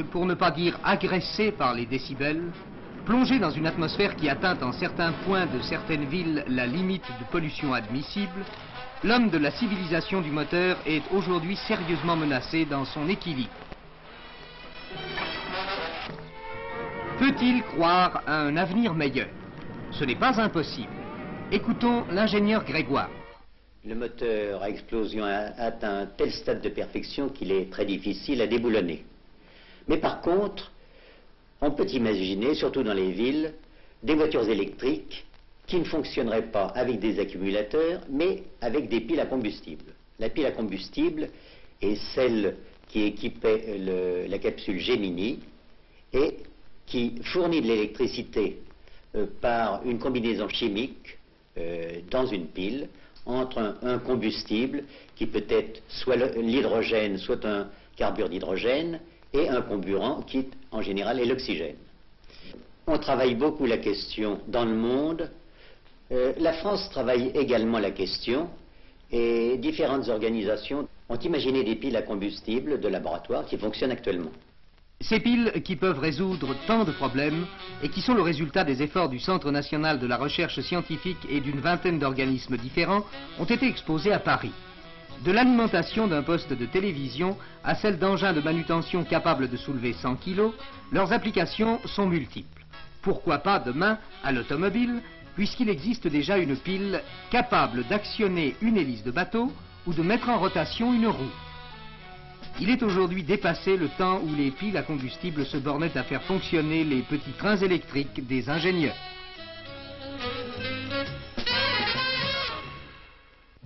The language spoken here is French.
pour ne pas dire agressé par les décibels, plongé dans une atmosphère qui atteint en certains points de certaines villes la limite de pollution admissible, l'homme de la civilisation du moteur est aujourd'hui sérieusement menacé dans son équilibre. Peut-il croire à un avenir meilleur? Ce n'est pas impossible. Écoutons l'ingénieur Grégoire. Le moteur à explosion a atteint un tel stade de perfection qu'il est très difficile à déboulonner. Mais par contre, on peut imaginer, surtout dans les villes, des voitures électriques qui ne fonctionneraient pas avec des accumulateurs, mais avec des piles à combustible. La pile à combustible est celle qui équipait la capsule Gemini et qui fournit de l'électricité par une combinaison chimique dans une pile entre un combustible qui peut être soit l'hydrogène, soit un carbure d'hydrogène, et un comburant qui, en général, est l'oxygène. On travaille beaucoup la question dans le monde. La France travaille également la question, et différentes organisations ont imaginé des piles à combustible de laboratoire qui fonctionnent actuellement. Ces piles qui peuvent résoudre tant de problèmes et qui sont le résultat des efforts du Centre national de la recherche scientifique et d'une vingtaine d'organismes différents ont été exposées à Paris. De l'alimentation d'un poste de télévision à celle d'engins de manutention capables de soulever 100 kg, leurs applications sont multiples. Pourquoi pas demain à l'automobile, puisqu'il existe déjà une pile capable d'actionner une hélice de bateau ou de mettre en rotation une roue. Il est aujourd'hui dépassé le temps où les piles à combustible se bornaient à faire fonctionner les petits trains électriques des ingénieurs.